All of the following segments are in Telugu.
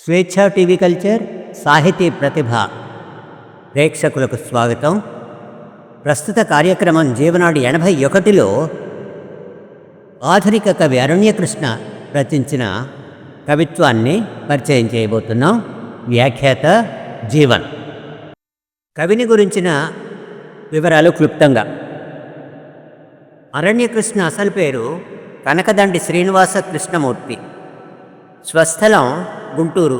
స్వేచ్ఛ టీవీ కల్చర్ సాహితీ ప్రతిభ ప్రేక్షకులకు స్వాగతం. ప్రస్తుత కార్యక్రమం జీవనాడి 81లో ఆధునిక కవి అరణ్యకృష్ణ రచించిన కవిత్వాన్ని పరిచయం చేయబోతున్నాం. వ్యాఖ్యాత జీవన్. కవిని గురించిన వివరాలు క్లుప్తంగా. అరణ్యకృష్ణ అసలు పేరు కనకదండి శ్రీనివాస కృష్ణమూర్తి. స్వస్థలం గుంటూరు,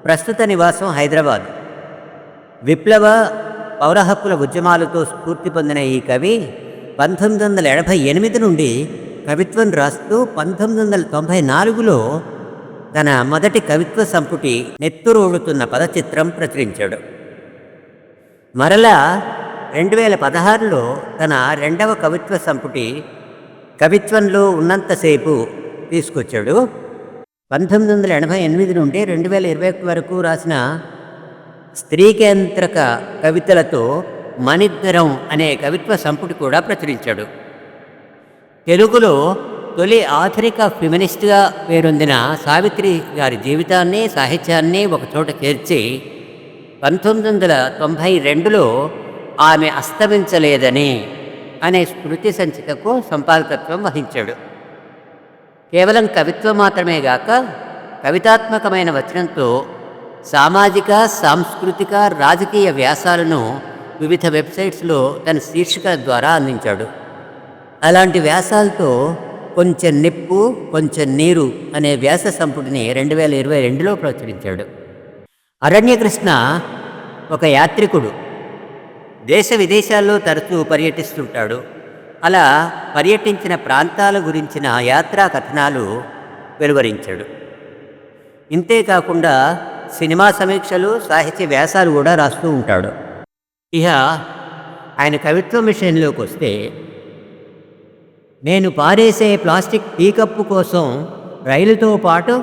ప్రస్తుత నివాసం హైదరాబాద్. విప్లవ పౌర హక్కుల ఉద్యమాలతో స్ఫూర్తి పొందిన ఈ కవి 1988 నుండి కవిత్వం రాస్తూ 1994లో తన మొదటి కవిత్వ సంపుటి నెత్తురోడుతున్న పదచిత్రం ప్రచురించాడు. మరలా 2016లో తన రెండవ కవిత్వ సంపుటి కవిత్వంలో ఉన్నంతసేపు తీసుకొచ్చాడు. 1988 నుండి 2021 వరకు రాసిన స్త్రీకేంద్రక కవితలతో మనిద్దరం అనే కవిత్వ సంపుటి కూడా ప్రచురించాడు. తెలుగులో తొలి ఆధునిక ఫెమినిస్ట్గా పేరొందిన సావిత్రి గారి జీవితాన్ని, సాహిత్యాన్ని ఒకచోట చేర్చి 1992లో ఆమె అస్తమించలేదని అనే స్మృతి సంచికకు సంపాదకత్వం వహించాడు. కేవలం కవిత్వం మాత్రమే గాక కవితాత్మకమైన వచనంతో సామాజిక, సాంస్కృతిక, రాజకీయ వ్యాసాలను వివిధ వెబ్సైట్స్లో తన శీర్షిక ద్వారా అందించాడు. అలాంటి వ్యాసాలతో కొంచెం నిప్పు కొంచెం నీరు అనే వ్యాస సంపుటిని 2022లో ప్రచురించాడు. అరణ్యకృష్ణ ఒక యాత్రికుడు. దేశ విదేశాల్లో తరచూ పర్యటిస్తుంటాడు. అలా పర్యటించిన ప్రాంతాల గురించిన యాత్రా కథనాలు వెలువరించాడు. ఇంతేకాకుండా సినిమా సమీక్షలు, సాహిత్య వ్యాసాలు కూడా రాస్తూ ఉంటాడు. ఇక ఆయన కవిత్వం విషయంలోకి వస్తే, నేను పారేసే ప్లాస్టిక్ టీ కప్పు కోసం రైలుతో పాటు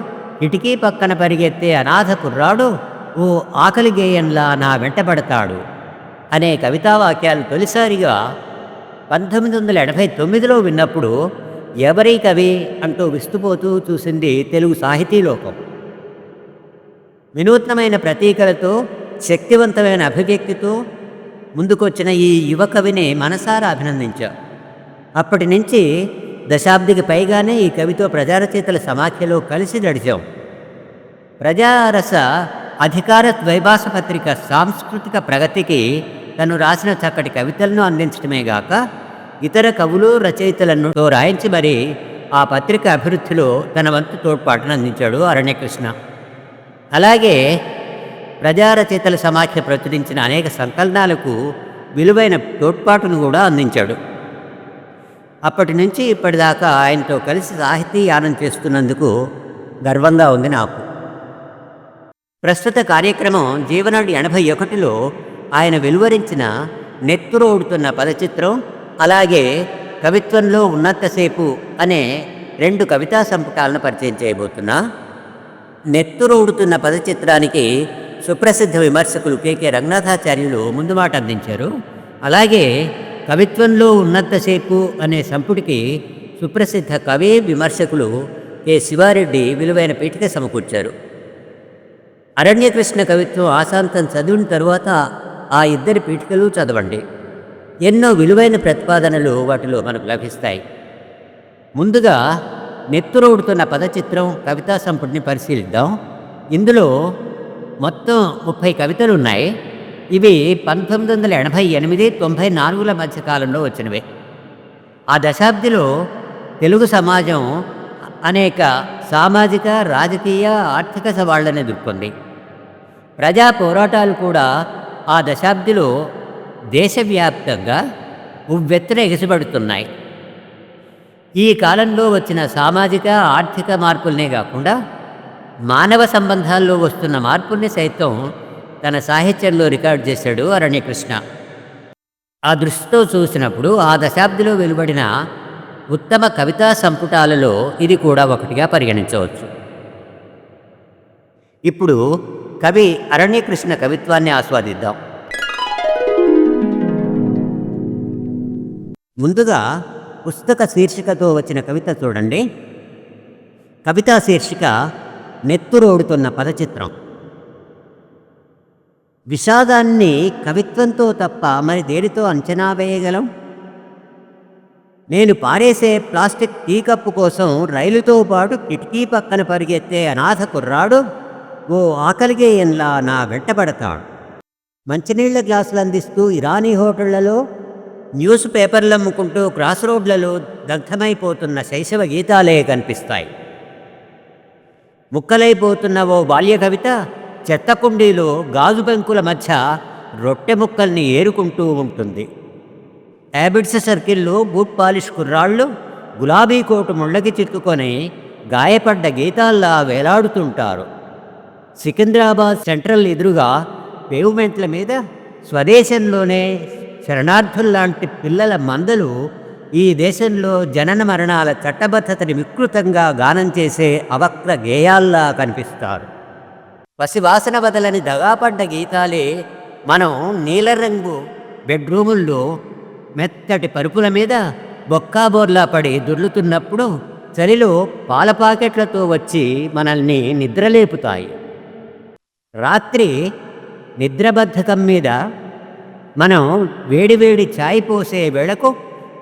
కిటికీ పక్కన పరిగెత్తే అనాథ కుర్రాడు ఓ ఆకలి గేయంలా నా వెంటబడతాడు అనే కవితావాక్యాలు తొలిసారిగా 1989లో విన్నప్పుడు ఎవరి కవి అంటూ విస్తుపోతూ చూసింది తెలుగు సాహితీలోకం. వినూత్నమైన ప్రతీకలతో, శక్తివంతమైన అభివ్యక్తితో ముందుకొచ్చిన ఈ యువ కవిని మనసారా అభినందించాం. అప్పటి నుంచి దశాబ్దికి పైగానే ఈ కవితో ప్రజారచయితల సమాఖ్యలో కలిసి నడిచాం. ప్రజారస అధికార ద్వైభాష పత్రిక సాంస్కృతిక ప్రగతికి తను రాసిన చక్కటి కవితలను అందించడమే గాక ఇతర కవులు, రచయితలను రాయించి మరీ ఆ పత్రిక అభివృద్ధిలో తన వంతు తోడ్పాటును అందించాడు అరణ్యకృష్ణ. అలాగే ప్రజారచయితల సమాఖ్య ప్రచురించిన అనేక సంకలనాలకు విలువైన తోడ్పాటును కూడా అందించాడు. అప్పటి నుంచి ఇప్పటిదాకా ఆయనతో కలిసి సాహితీ యానం చేస్తున్నందుకు గర్వంగా ఉంది నాకు. ప్రస్తుత కార్యక్రమం జీవనాడి 81లో ఆయన వెలువరించిన నెత్తురోడుతున్న పదచిత్రం, అలాగే కవిత్వంలో ఉన్నంతసేపు అనే రెండు కవితా సంపుటాలను పరిచయం చేయబోతున్నా. నెత్తురోడుతున్న పదచిత్రానికి సుప్రసిద్ధ విమర్శకులు కె రంగనాథాచార్యులు ముందు మాట అందించారు. అలాగే కవిత్వంలో ఉన్నంతసేపు అనే సంపుటికి సుప్రసిద్ధ కవి, విమర్శకులు కె శివారెడ్డి విలువైన పీఠిక సమకూర్చారు. అరణ్యకృష్ణ కవిత్వం ఆశాంతం చదివిన తరువాత ఆ ఇద్దరి పీఠికలు చదవండి. ఎన్నో విలువైన ప్రతిపాదనలు వాటిలో మనకు లభిస్తాయి. ముందుగా నెత్తురోడుతున్న పదచిత్రం కవితా సంపుటిని పరిశీలిద్దాం. ఇందులో మొత్తం 30 కవితలు ఉన్నాయి. ఇవి 1988-94ల మధ్య కాలంలో వచ్చినవే. ఆ దశాబ్దిలో తెలుగు సమాజం అనేక సామాజిక, రాజకీయ, ఆర్థిక సవాళ్లను ఎదుర్కొంది. ప్రజా పోరాటాలు కూడా ఆ దశాబ్దిలో దేశవ్యాప్తంగా ఉవ్వెత్తున ఎగసిపడుతున్నాయి. ఈ కాలంలో వచ్చిన సామాజిక, ఆర్థిక మార్పులనే కాకుండా మానవ సంబంధాల్లో వస్తున్న మార్పుల్ని సైతం తన సాహిత్యంలో రికార్డు చేశాడు అరణ్యకృష్ణ. ఆ దృష్టితో చూసినప్పుడు ఆ దశాబ్దిలో వెలువడిన ఉత్తమ కవితా సంపుటాలలో ఇది కూడా ఒకటిగా పరిగణించవచ్చు. ఇప్పుడు కవి అరణ్యకృష్ణ కవిత్వాన్ని ఆస్వాదిద్దాం. ముందుగా పుస్తక శీర్షికతో వచ్చిన కవిత చూడండి. కవితా శీర్షిక నెత్తురోడుతున్న పదచిత్రం. విషాదాన్ని కవిత్వంతో తప్ప మరి దేనితో అంచనా వేయగలం? నేను పారేసే ప్లాస్టిక్ టీ కప్పు కోసం రైలుతో పాటు కిటికీ పక్కన పరిగెత్తే అనాథ కుర్రాడు ఓ ఆకలిగేయంలా నా వెంటబడతాడు. మంచినీళ్ల గ్లాసులు అందిస్తూ ఇరానీ హోటళ్లలో, న్యూస్ పేపర్లు అమ్ముకుంటూ క్రాస్ రోడ్లలో దగ్ధమైపోతున్న శైశవ గీతాలే కనిపిస్తాయి. ముక్కలైపోతున్న ఓ బాల్య కవిత చెత్త కుండీలో గాజు పెంకుల మధ్య రొట్టె ముక్కల్ని ఏరుకుంటూ ఉంటుంది. హ్యాబిట్స్ సర్కిల్లో బూట్ పాలిష్ కుర్రాళ్ళు గులాబీ కోటు ముళ్ళకి చిక్కుకొని గాయపడ్డ గీతాల్లా వేలాడుతుంటారు. సికింద్రాబాద్ సెంట్రల్ ఎదురుగా పేవ్మెంట్ల మీద స్వదేశంలోనే శరణార్థుల్లాంటి పిల్లల మందలు ఈ దేశంలో జనన మరణాల చట్టబద్ధతని వికృతంగా గానం చేసే అవక్ర గేయాల్లా కనిపిస్తారు. పసివాసన బదలని దగాపడ్డ గీతాలే మనం నీలరంగు బెడ్రూముల్లో మెత్తటి పరుపుల మీద బొక్కాబోర్లా పడి దొర్లుతున్నప్పుడు చలిలో పాల పాకెట్లతో వచ్చి మనల్ని నిద్రలేపుతాయి. రాత్రి నిద్రబద్ధకం మీద మనం వేడివేడి ఛాయ్ పోసే వేళకు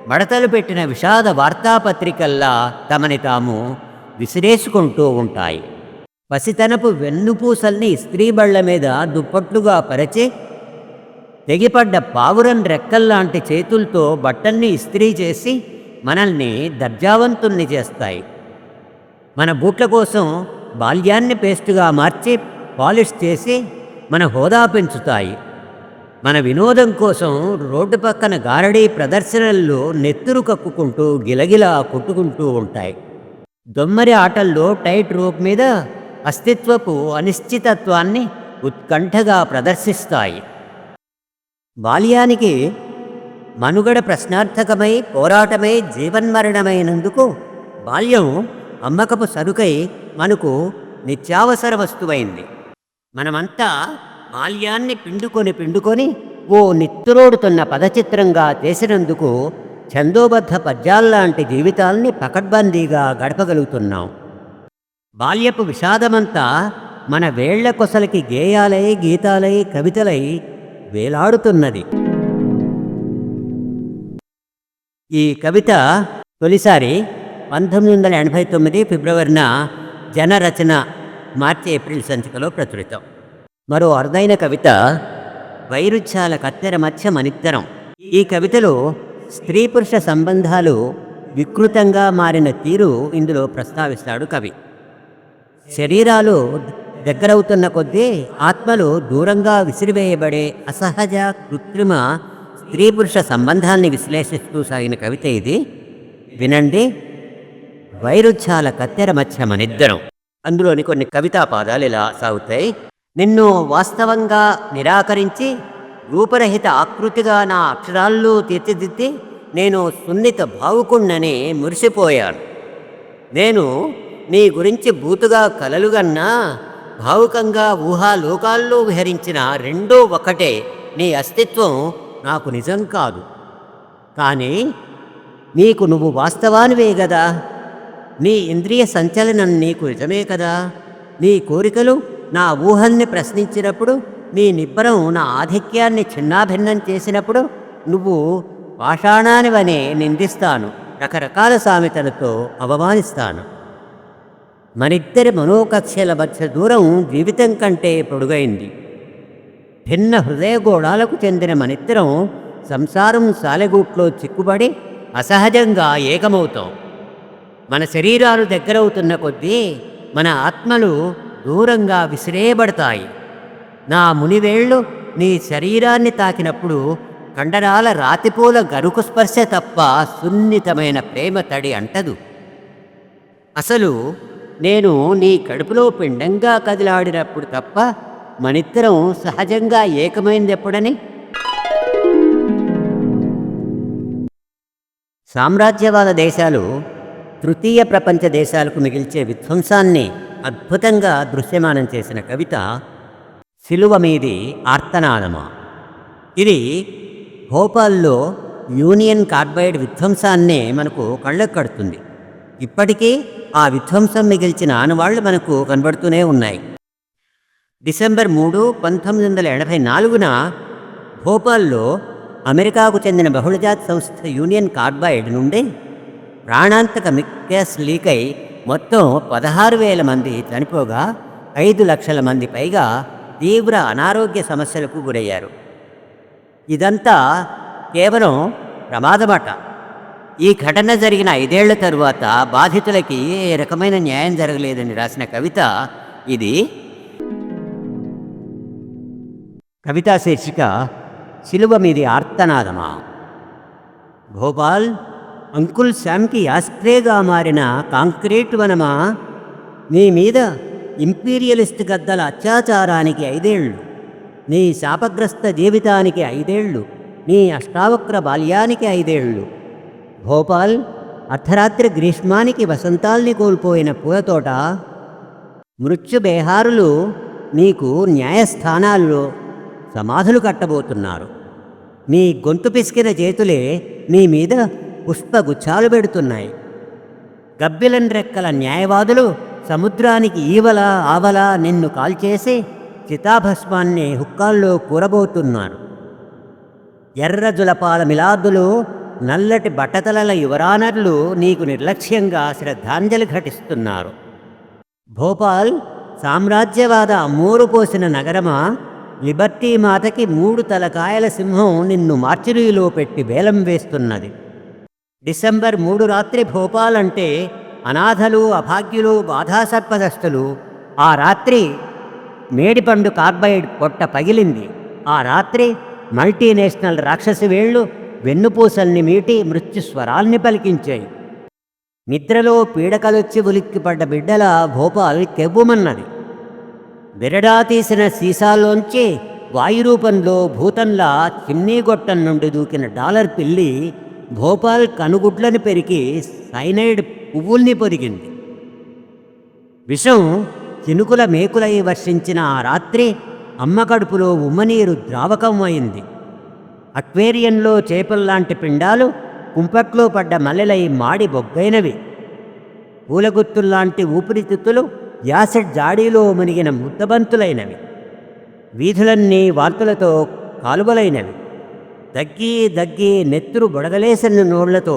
మడతలు పెట్టిన విషాద వార్తాపత్రికల్లా తమని తాము విసిరేసుకుంటూ ఉంటాయి. పసితనపు వెన్నుపూసల్ని ఇస్త్రీ బళ్ల మీద దుప్పట్లుగా పరిచి తెగిపడ్డ పావురం రెక్కల్లాంటి చేతులతో బట్టల్ని ఇస్త్రీ చేసి మనల్ని దర్జావంతుల్ని చేస్తాయి. మన బూట్ల కోసం బాల్యాన్ని పేస్టుగా మార్చి పాలిష్ చేసి మన హోదా పెంచుతాయి. మన వినోదం కోసం రోడ్డు పక్కన గారడీ ప్రదర్శనల్లో నెత్తురు కక్కుకుంటూ గిలగిలా కొట్టుకుంటూ ఉంటాయి. దొమ్మరి ఆటల్లో టైట్ రోప్ మీద అస్తిత్వపు అనిశ్చితత్వాన్ని ఉత్కంఠగా ప్రదర్శిస్తాయి. బాల్యానికి మనుగడ ప్రశ్నార్థకమై పోరాటమై జీవన్మరణమైనందుకు బాల్యం అమ్మకపు సరుకై మనకు నిత్యావసర వస్తువైంది. మనమంతా బాల్యాన్ని పిండుకొని ఓ నిత్తురోడుతున్న పదచిత్రంగా చేసినందుకు ఛందోబద్ధ పద్యాల్లాంటి జీవితాల్ని పకడ్బందీగా గడపగలుగుతున్నాం. బాల్యపు విషాదమంతా మన వేళ్ల కొసలకి గేయాలై గీతాలై కవితలై వేలాడుతున్నది. ఈ కవిత తొలిసారి 1989 ఫిబ్రవరిన జనరచన మార్చి ఏప్రిల్ సంచికలో ప్రచురితం. మరో అరుదైన కవిత వైరుధ్యాల కత్తెర మధ్య మనిద్దరం. ఈ కవితలో స్త్రీ పురుష సంబంధాలు వికృతంగా మారిన తీరు ఇందులో ప్రస్తావిస్తాడు కవి. శరీరాలు దగ్గరవుతున్న కొద్దీ ఆత్మలు దూరంగా విసిరివేయబడే అసహజ కృత్రిమ స్త్రీ పురుష సంబంధాన్ని విశ్లేషిస్తూ సాగిన కవిత ఇది. వినండి. వైరుధ్యాల కత్తెర మధ్య మనిద్దరం. అందులోని కొన్ని కవితా పాదాలు ఇలా సాగుతాయి. నిన్ను వాస్తవంగా నిరాకరించి రూపరహిత ఆకృతిగా నా అక్షరాల్లో తీర్చిదిద్ది నేను సున్నిత భావుకుణ్ణని మురిసిపోయాను. నేను నీ గురించి బూతుగా కలలుగన్నా భావుకంగా ఊహాలోకాల్లో విహరించిన రెండో ఒకటే నీ అస్తిత్వం నాకు నిజం కాదు. కానీ నీకు నువ్వు వాస్తవానివే కదా. నీ ఇంద్రియ సంచలనం నీకు నిజమే కదా. నీ కోరికలు నా ఊహల్ని ప్రశ్నించినప్పుడు, నీ నిబ్బరం నా ఆధిక్యాన్ని చిన్నాభిన్నం చేసినప్పుడు నువ్వు పాషాణానివనే నిందిస్తాను, రకరకాల సామెతలతో అవమానిస్తాను. మనిద్దరి మనోకక్షల మధ్య దూరం జీవితం కంటే పొడుగైంది. భిన్న హృదయగోళాలకు చెందిన మనిద్దరం సంసారం సాలెగూట్లో చిక్కుబడి అసహజంగా ఏకమవుతాం. మన శరీరాలు దగ్గరవుతున్న కొద్దీ మన ఆత్మలు దూరంగా విసిరేయబడతాయి. నా మునివేళ్ళు నీ శరీరాన్ని తాకినప్పుడు కండరాల రాతిపూల గరుకు స్పర్శ తప్ప సున్నితమైన ప్రేమ తడి అంటదు. అసలు నేను నీ కడుపులో పిండంగా కదిలాడినప్పుడు తప్ప మనిద్దరం సహజంగా ఏకమైంది ఎప్పుడని? సామ్రాజ్యవాద దేశాలు తృతీయ ప్రపంచ దేశాలకు మిగిల్చే విధ్వంసాన్ని అద్భుతంగా దృశ్యమానం చేసిన కవిత శిలువ మీది ఆర్తనాదమా. ఇది భోపాల్లో యూనియన్ కార్బైడ్ విధ్వంసాన్నే మనకు కళ్ళకు కడుతుంది. ఇప్పటికీ ఆ విధ్వంసం మిగిల్చిన ఆనవాళ్లు మనకు కనబడుతూనే ఉన్నాయి. డిసెంబర్ 3, 1984న భోపాల్లో అమెరికాకు చెందిన బహుళజాతి సంస్థ యూనియన్ కార్బైడ్ నుండి ప్రాణాంతక గ్యాస్ లీక్ అయి మొత్తం 16,000 మంది చనిపోగా 5,00,000 మంది పైగా తీవ్ర అనారోగ్య సమస్యలకు గురయ్యారు. ఇదంతా కేవలం ప్రమాదమట. ఈ ఘటన జరిగిన 5 ఏళ్ల తరువాత బాధితులకి ఏ రకమైన న్యాయం జరగలేదని రాసిన కవిత ఇది. కవితా శీర్షిక శిలువ మీది ఆర్తనాదమా. భోపాల్ అంకుల్ శామ్కి యాస్ప్రేగా మారిన కాంక్రీట్ వనమా, నీ మీద ఇంపీరియలిస్ట్ గద్దల అత్యాచారానికి 5 ఏళ్ళు, నీ శాపగ్రస్త జీవితానికి 5 ఏళ్ళు, నీ అష్టావక్ర బాల్యానికి 5 ఏళ్ళు. భోపాల్ అర్ధరాత్రి గ్రీష్మానికి వసంతాల్ని కోల్పోయిన పూలతోట. మృత్యుబేహారులు నీకు న్యాయస్థానాల్లో సమాధులు కట్టబోతున్నారు. నీ గొంతు పిసికిన చేతులే నీ మీద పుష్పగుచ్చాలు పెడుతున్నాయి. గబ్బిలన్ రెక్కల న్యాయవాదులు సముద్రానికి ఈవల ఆవల నిన్ను కాల్చేసి చితాభస్మాన్ని హుక్కాల్లో కూరబోతున్నారు. ఎర్ర జులపాల మిలాదులు, నల్లటి బట్టతలల యువరానర్లు నీకు నిర్లక్ష్యంగా శ్రద్ధాంజలి ఘటిస్తున్నారు. భోపాల్ సామ్రాజ్యవాద అమ్మూరు పోసిన నగరమా, లిబర్టీ మాతకి 3 తలకాయల సింహం నిన్ను మార్చిరీలో పెట్టి వేలం వేస్తున్నది. డిసెంబర్ 3 రాత్రి భోపాల్ అంటే అనాథలు, అభాగ్యులు, బాధాసర్పదస్తులు. ఆ రాత్రి మేడిపండు కార్బైడ్ పొట్ట పగిలింది. ఆ రాత్రి మల్టీనేషనల్ రాక్షసి వేళ్లు వెన్నుపూసల్ని మీటి మృత్యుస్వరాల్ని పలికించాయి. నిద్రలో పీడకలొచ్చి ఉలిక్కిపడ్డ బిడ్డల భోపాల్ కెవ్వుమన్నది. బిరడా తీసిన సీసాలోంచి వాయురూపంలో భూతంలా చిమ్నీగొట్టం నుండి దూకిన డాలర్ పిల్లి భోపాల్ కనుగుడ్లను పెరికి సైనైడ్ పువ్వుల్ని పొదిగింది. విషం చినుకుల మేకులై వర్షించిన ఆ రాత్రి అమ్మ కడుపులో ఉమ్మనీరు ద్రావకం అయింది. అక్వేరియంలో చేపల్లాంటి పిండాలు కుంపట్లో పడ్డ మల్లెలై మాడి బొగ్గైనవి. పూలగుత్తుల్లాంటి ఊపిరితిత్తులు యాసిడ్ జాడీలో మునిగిన ముద్దబంతులైనవి. వీధులన్నీ వార్తలతో కాలువలైనవి. దగ్గి దగ్గి నెత్తురు బుడగలేసిన నోళ్లతో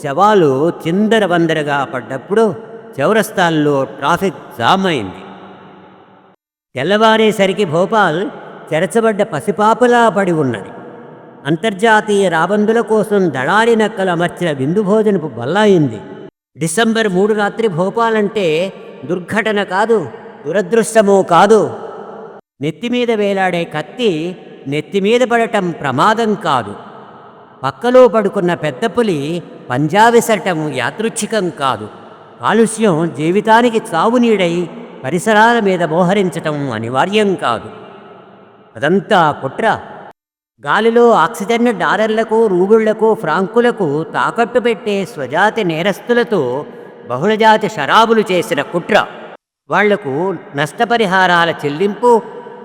శవాలు చిందరవందరగా పడ్డప్పుడు చౌరస్తాల్లో ట్రాఫిక్ జామ్ అయింది. తెల్లవారేసరికి భోపాల్ చెరచబడ్డ పసిపాపలా పడి ఉన్నది. అంతర్జాతీయ రాబందుల కోసం దళారి నక్కలు అమర్చిన విందు భోజనపు బల్లాయింది. డిసెంబర్ 3 రాత్రి భోపాల్ అంటే దుర్ఘటన కాదు, దురదృష్టమూ కాదు. నెత్తిమీద వేలాడే కత్తి నెత్తిమీద పడటం ప్రమాదం కాదు. పక్కలో పడుకున్న పెద్ద పులి పంజా విసరటం యాదృచ్ఛికం కాదు. కాలుష్యం జీవితానికి చావునీడై పరిసరాల మీద మోహరించటం అనివార్యం కాదు. అదంతా కుట్ర. గాలిలో ఆక్సిజన్ డాలర్లకు, రూబుళ్లకు, ఫ్రాంకులకు తాకట్టు పెట్టే స్వజాతి నేరస్తులతో బహుళజాతి షరాబులు చేసిన కుట్ర. వాళ్లకు నష్టపరిహారాల చెల్లింపు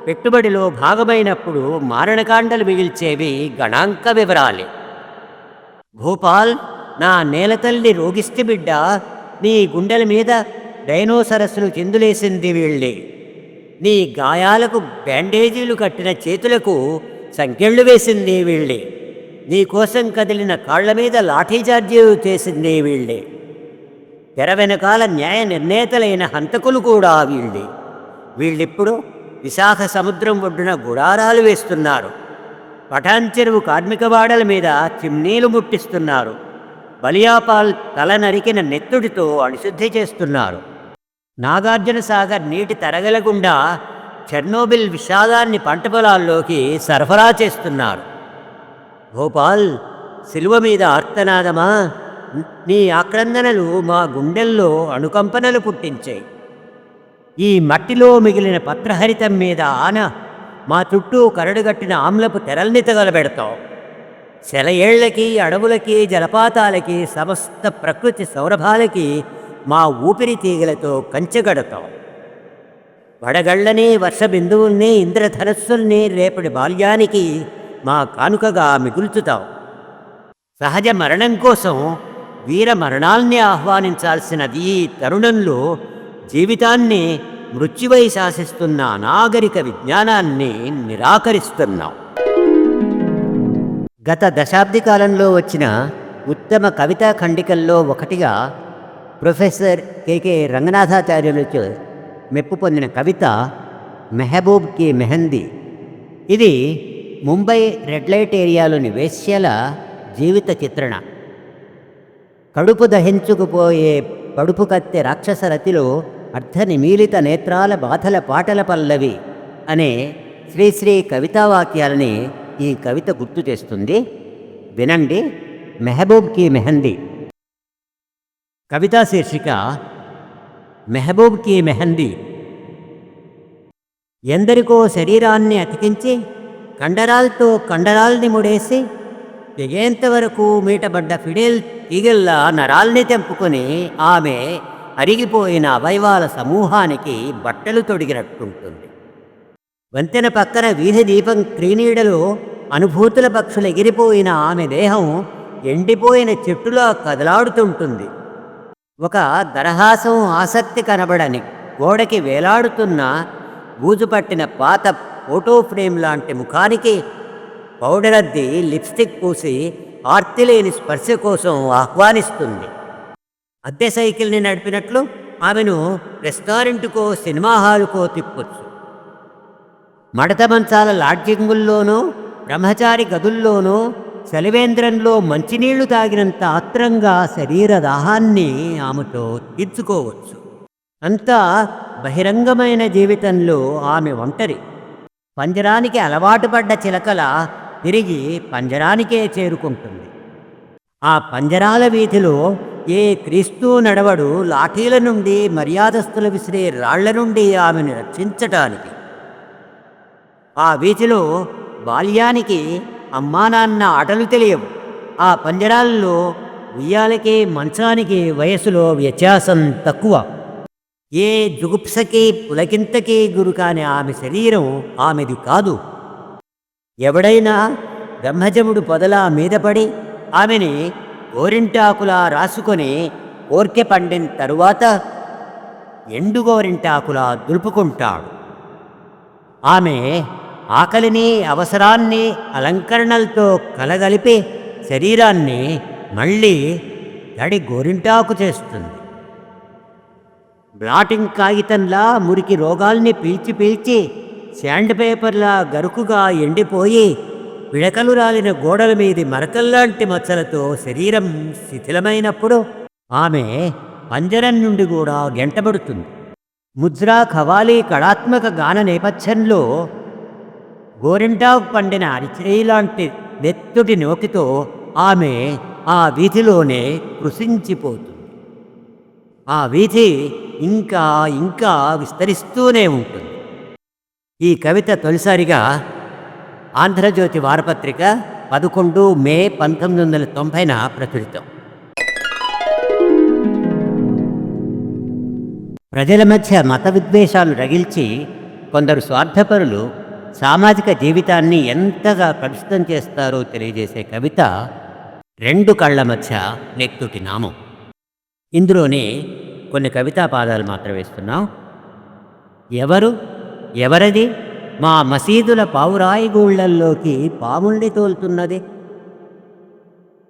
పెట్టుబడిలో భాగమైనప్పుడు మారణకాండలు మిగిల్చేవి గణాంక వివరాలే. భోపాల్, నా నేలతల్లి రోగిష్టి బిడ్డ, నీ గుండెల మీద డైనోసరస్సులు చిందులేసింది వీళ్ళే. నీ గాయాలకు బ్యాండేజీలు కట్టిన చేతులకు సంకెళ్ళు వేసింది వీళ్ళే. నీకోసం కదిలిన కాళ్ల మీద లాఠీచార్జీలు చేసింది వీళ్ళే. తెర వెనకాల న్యాయ నిర్ణేతలైన హంతకులు కూడా వీళ్ళే. వీళ్ళిప్పుడు విశాఖ సముద్రం ఒడ్డున గుడారాలు వేస్తున్నారు. పఠాన్ చెరువు కార్మికవాడల మీద చిమ్నీలు ముట్టిస్తున్నారు. బలియాపాల్ తల నరికిన నెత్తుడితో అణిశుద్ధి చేస్తున్నారు. నాగార్జున సాగర్ నీటి తరగలగుండా చెర్నోబిల్ విషాదాన్ని పంట పొలాల్లోకి సరఫరా చేస్తున్నారు. భోపాల్, శిలువ మీద ఆర్తనాదమా, నీ ఆక్రందనలు మా గుండెల్లో అణుకంపనలు పుట్టించాయి. ఈ మట్టిలో మిగిలిన పత్రహరితం మీద ఆన మా చుట్టూ కరడుగట్టిన ఆమ్లపు తెరల్ని తగలబెడతాం. సెలయేళ్లకి, అడవులకి, జలపాతాలకి, సమస్త ప్రకృతి సౌరభాలకి మా ఊపిరి తీగలతో కంచెగడతాం. వడగళ్లని, వర్షబిందువుల్ని, ఇంద్రధనస్సుల్ని రేపటి బాల్యానికి మా కానుకగా మిగుల్చుతాం. సహజ మరణం కోసం వీర మరణాల్ని ఆహ్వానించాల్సినది ఈ తరుణంలో జీవితాన్ని మృత్యువై శాసిస్తున్న అనాగరిక విజ్ఞానాన్ని నిరాకరిస్తున్నాం. గత దశాబ్ది కాలంలో వచ్చిన ఉత్తమ కవితా ఖండికల్లో ఒకటిగా ప్రొఫెసర్ కె రంగనాథాచార్యులచే మెప్పు పొందిన కవిత మెహబూబ్ కి మెహందీ. ఇది ముంబై రెడ్ లైట్ ఏరియాలోని వేశ్యల జీవిత చిత్రణ. కడుపు దహించుకుపోయే కడుపు కత్తె రాక్షస రతిలో అర్ధనిమీలిత నేత్రాల బాధల పాటల పల్లవి అనే శ్రీశ్రీ కవితావాక్యాలని ఈ కవిత గుర్తు చేస్తుంది. వినండి. మెహబూబ్ కి మెహందీ. కవితా శీర్షిక మెహబూబ్ కి మెహందీ. ఎందరికో శరీరాన్ని అతికించి కండరాలతో కండరాల్ని ముడేసి తెగేంతవరకు మీటబడ్డ ఫిడేల్ తీగల్లా నరాల్ని తెంపుకొని ఆమె అరిగిపోయిన అవయవాల సమూహానికి బట్టలు తొడిగినట్టుంటుంది. వంతెన పక్కన వీధి దీపం క్రీనీడలో అనుభూతుల పక్షులు ఎగిరిపోయిన ఆమె దేహం ఎండిపోయిన చెట్టులా కదలాడుతుంటుంది. ఒక దరహాసం ఆసక్తి కనబడని గోడకి వేలాడుతున్న బూజుపట్టిన పాత ఫోటో ఫ్రేమ్ లాంటి ముఖానికి పౌడర్ అద్ది లిప్స్టిక్ పూసి ఆర్తిలేని స్పర్శ కోసం ఆహ్వానిస్తుంది. అద్దె సైకిల్ని నడిపినట్లు ఆమెను రెస్టారెంటుకో సినిమా హాలుకో తిప్పొచ్చు. మడత మంచాల లాడ్జింగుల్లోనూ బ్రహ్మచారి గదుల్లోనూ చలివేంద్రంలో మంచినీళ్లు తాగినంత ఆత్రంగా శరీర దాహాన్ని ఆమెతో తీర్చుకోవచ్చు. అంతా బహిరంగమైన జీవితంలో ఆమె ఒంటరి. పంజరానికి అలవాటు పడ్డ చిలకల తిరిగి పంజరానికే చేరుకుంటుంది. ఆ పంజరాల వీధిలో ఏ క్రీస్తు నడవడు లాఠీల నుండి మర్యాదస్తులు విసిరే రాళ్ల నుండి ఆమెను రక్షించటానికి. ఆ వీధిలో బాల్యానికి అమ్మా నాన్న ఆటలు తెలియవు. ఆ పంజరాల్లో ఉయ్యాలకి మంచానికి వయసులో వ్యత్యాసం తక్కువ. ఏ జుగుప్సకి పులకింతకి గురుకాని ఆమె శరీరం ఆమెది కాదు. ఎవడైనా బ్రహ్మజముడు పొదలా మీద పడి ఆమెని గోరింటాకులా రాసుకొని కోర్కె పండిన తరువాత ఎండు గోరింటాకులా దులుపుకుంటాడు. ఆమె ఆకలిని అవసరాన్ని అలంకరణలతో కలగలిపి శరీరాన్ని మళ్ళీ తడి గోరింటాకు చేస్తుంది. బ్లాటింగ్ కాగితంలా మురికి రోగాల్ని పీల్చి పీల్చి శాండ్ పేపర్లా గరుకుగా ఎండిపోయి పిడకలు రాలిన గోడల మీది మరకల్లాంటి మచ్చలతో శరీరం శిథిలమైనప్పుడు ఆమె పంజరం నుండి కూడా గెంటబడుతుంది. ముజ్రా ఖవాలీ కళాత్మక గాన నేపథ్యంలో గోరింటాకు పండిన అరిచేయిలాంటి నెత్తుటి నోటితో ఆమె ఆ వీధిలోనే కృషించిపోతుంది. ఆ వీధి ఇంకా ఇంకా విస్తరిస్తూనే ఉంటుంది. ఈ కవిత తొలిసారిగా ఆంధ్రజ్యోతి వారపత్రిక 11 మే 1990న ప్రచురితం. ప్రజల మధ్య మత విద్వేషాలు రగిల్చి కొందరు స్వార్థపరులు సామాజిక జీవితాన్ని ఎంతగా కలుషితం చేస్తారో తెలియజేసే కవిత 2 కళ్ళ మధ్య నెత్తుటి నామం. ఇందులోనే కొన్ని కవితా పాదాలు మాత్రం వేస్తున్నాం. ఎవరది మా మసీదుల పావురాయి గూళ్ళల్లోకి పాముల్ని తోలుతున్నది?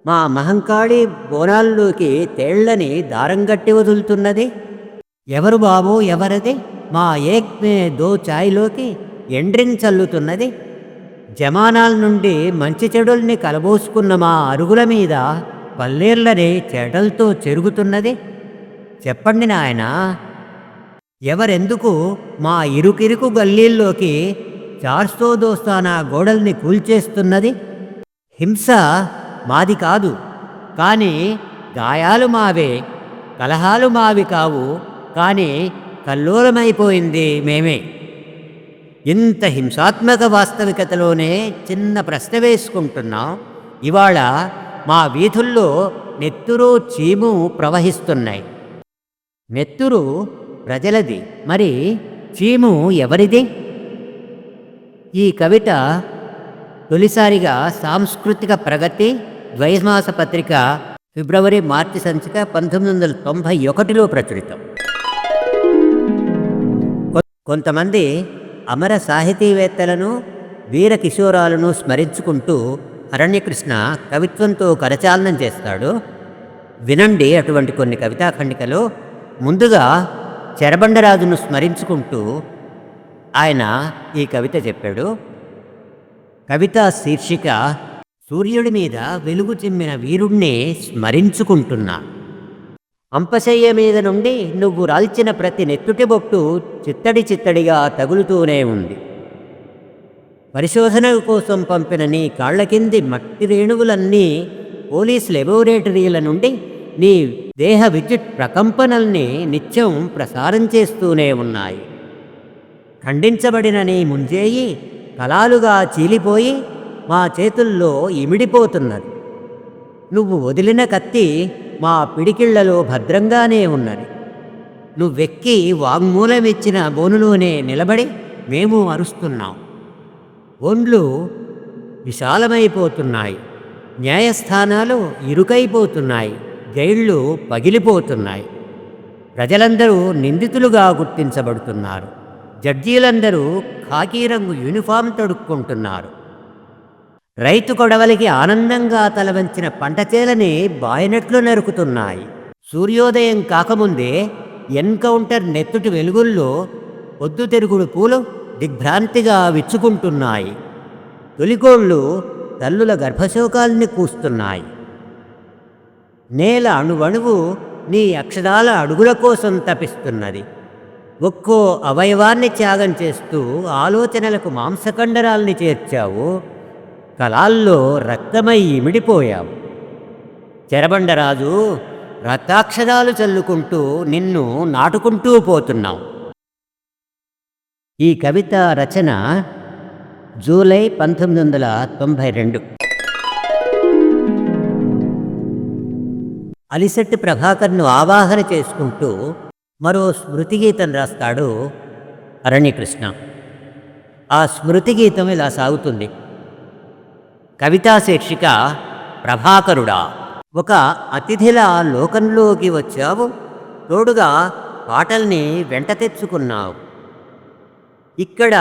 మా మహంకాళి బోనాల్లోకి తేళ్లని దారంగట్టి వదులుతున్నది? ఎవరు బాబు ఎవరది మా ఏక్ మే దో ఛాయ్లోకి ఎండ్రిని జమానాల నుండి మంచి చెడుల్ని కలబోసుకున్న మా అరుగుల మీద పల్లేర్లని చెడలతో చెరుగుతున్నది? చెప్పండి నాయనా, ఎవరెందుకు మా ఇరుకిరుకు గల్లీల్లోకి 400 దోస్తానా గోడల్ని కూల్చేస్తున్నది? హింస మాది కాదు, కానీ గాయాలు మావే. కలహాలు మావి కావు, కానీ కల్లోలమైపోయింది మేమే. ఇంత హింసాత్మక వాస్తవికతలోనే చిన్న ప్రశ్న వేసుకుంటున్నాం. ఇవాళ మా వీధుల్లో నెత్తురు చీము ప్రవహిస్తున్నాయి. నెత్తురు ప్రజలది, మరి చీము ఎవరిది? ఈ కవిత తొలిసారిగా సాంస్కృతిక ప్రగతి ద్వైమాస పత్రిక ఫిబ్రవరి మార్చి సంచిక 1991లో ప్రచురితం. కొంతమంది అమర సాహితీవేత్తలను, వీర కిశోరాలను స్మరించుకుంటూ అరణ్యకృష్ణ కవిత్వంతో కరచాలనం చేస్తాడు. వినండి అటువంటి కొన్ని కవితా ఖండికలు. ముందుగా చెరబండరాజును స్మరించుకుంటూ ఆయన ఈ కవిత చెప్పాడు. కవిత శీర్షిక సూర్యుడి మీద వెలుగు చిమ్మిన వీరుణ్ణి స్మరించుకుంటున్నా. అంపశయ్య మీద నుండి నువ్వు రాల్చిన ప్రతి నెత్తుటి బొట్టు చిత్తడి చిత్తడిగా తగులుతూనే ఉంది. పరిశోధన కోసం పంపిన నీ కాళ్ల కింది మట్టి రేణువులన్నీ పోలీస్ లెబొరేటరీల నుండి నీ దేహ విద్యుత్ ప్రకంపనల్ని నిత్యం ప్రసారం చేస్తూనే ఉన్నాయి. ఖండించబడిన నీ ముంజేయి కలాలుగా చీలిపోయి మా చేతుల్లో ఇమిడిపోతున్నది. నువ్వు వదిలిన కత్తి మా పిడికిళ్లలో భద్రంగానే ఉన్నది. నువ్వెక్కి వాంగ్మూలమిచ్చిన బోనులోనే నిలబడి మేము అరుస్తున్నాం. ఒండ్లు విశాలమైపోతున్నాయి, న్యాయస్థానాలు ఇరుకైపోతున్నాయి, జైళ్ళు పగిలిపోతున్నాయి. ప్రజలందరూ నిందితులుగా గుర్తించబడుతున్నారు. జడ్జీలందరూ ఖాకీ రంగు యూనిఫామ్ తొడుక్కుంటున్నారు. రైతు కొడవలికి ఆనందంగా తలవంచిన పంటచేలని బాయినట్లు నరుకుతున్నాయి. సూర్యోదయం కాకముందే ఎన్కౌంటర్ నెత్తుటి వెలుగుల్లో పొద్దుతిరుగుడు పూలు దిగ్భ్రాంతిగా విచ్చుకుంటున్నాయి. తొలికోళ్ళు తల్లుల గర్భశోకాల్ని కూస్తున్నాయి. నేల అణువణువు నీ అక్షరాల అడుగుల కోసం తపిస్తున్నది. ఒక్కో అవయవాన్ని త్యాగం చేస్తూ ఆలోచనలకు మాంసకండరాల్ని చేర్చావు. కళాల్లో రక్తమై ఇమిడిపోయావు. చెరబండరాజు, రక్తాక్షరాలు చల్లుకుంటూ నిన్ను నాటుకుంటూ పోతున్నావు. ఈ కవిత రచన జూలై 1992. అలిశెట్టి ప్రభాకర్ను ఆవాహన చేసుకుంటూ మరో స్మృతిగీతం రాస్తాడు అరణ్యకృష్ణ. ఆ స్మృతిగీతం ఇలా సాగుతుంది. కవితా శీర్షిక ప్రభాకరుడా. ఒక అతిథిలా లోకంలోకి వచ్చావు, తోడుగా పాటల్ని వెంట తెచ్చుకున్నావు. ఇక్కడ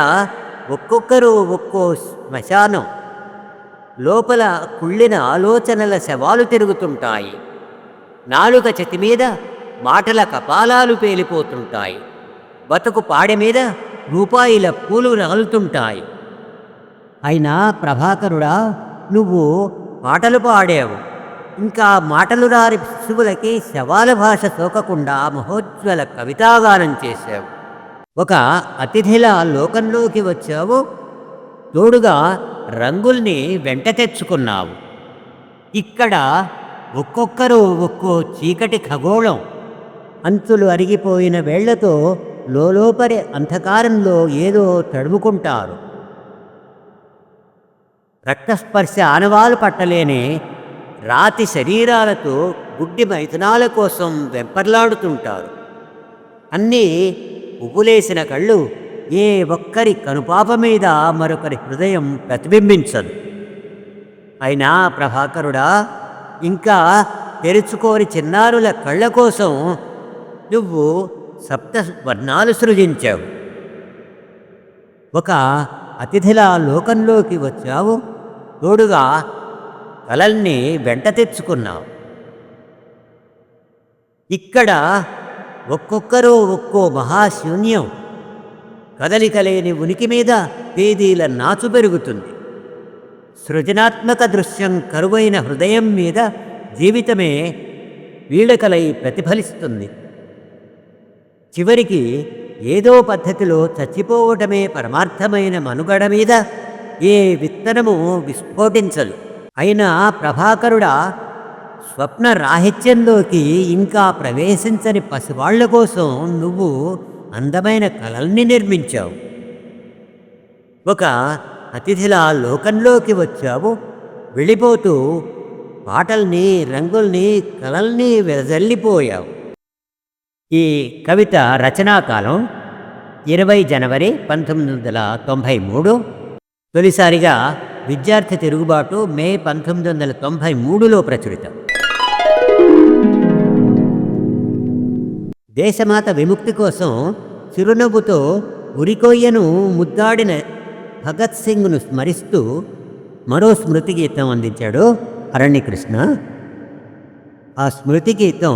ఒక్కొక్కరు ఒక్కో శ్మశానం. లోపల కుళ్ళిన ఆలోచనల శవాలు తిరుగుతుంటాయి. నాలుక చెతి మీద మాటల కపాలాలు పేలిపోతుంటాయి. బతుకు పాడె మీద రూపాయిల పూలు రాలుతుంటాయి. అయినా ప్రభాకరుడా, నువ్వు పాటలు పాడావు. ఇంకా మాటలు రాని శిశువులకి శవాల భాష సోకకుండా మహోజ్వల కవితాగానం చేశావు. ఒక అతిథిలా లోకంలోకి వచ్చావు, తోడుగా రంగుల్ని వెంట తెచ్చుకున్నావు. ఇక్కడ ఒక్కొక్కరు ఒక్కో చీకటి ఖగోళం. అంచులు అరిగిపోయిన వేళ్లతో లోపరి అంధకారంలో ఏదో తడుముకుంటారు. రక్తస్పర్శ ఆనవాలు పట్టలేని రాతి శరీరాలతో గుడ్డి మైథునాల కోసం వెంపర్లాడుతుంటారు. అన్నీ ఉప్పులేసిన కళ్ళు ఏ ఒక్కరి కనుపాప మీద మరొకరి హృదయం ప్రతిబింబించదు. అయినా ప్రభాకరుడా, ఇంకా తెరుచుకోని చిన్నారుల కళ్ళ కోసం నువ్వు సప్త వర్ణాలు సృజించావు. ఒక అతిథిలా లోకంలోకి వచ్చావు, తోడుగా కలల్ని వెంట తెచ్చుకున్నావు. ఇక్కడ ఒక్కొక్కరో ఒక్కో మహాశూన్యం. కదలికలేని ఉనికి మీద తేదీల నాచు పెరుగుతుంది. సృజనాత్మక దృశ్యం కరువైన హృదయం మీద జీవితమే వీడకలై ప్రతిఫలిస్తుంది. చివరికి ఏదో పద్ధతిలో చచ్చిపోవటమే పరమార్థమైన మనుగడ మీద ఏ విత్తనము విస్ఫోటించదు. అయినా ప్రభాకరుడా, స్వప్న రాహిత్యంలోకి ఇంకా ప్రవేశించని పసివాళ్ల కోసం నువ్వు అందమైన కలల్ని నిర్మించావు. ఒక అతిథిలా లోకంలోకి వచ్చావు, వెళ్ళిపోతూ పాటల్ని, రంగుల్ని, కలల్ని వెదజల్లిపోయావు. ఈ కవిత రచనాకాలం 20 జనవరి 1993. తొలిసారిగా విద్యార్థి తిరుగుబాటు మే 1993లో ప్రచురితం. దేశమాత విముక్తి కోసం చిరునవ్వుతో ఉరికొయ్యను ముద్దాడిన భగత్ సింగ్ను స్మరిస్తూ మరో స్మృతి గీతం అందించాడు అరణ్యకృష్ణ. ఆ స్మృతి గీతం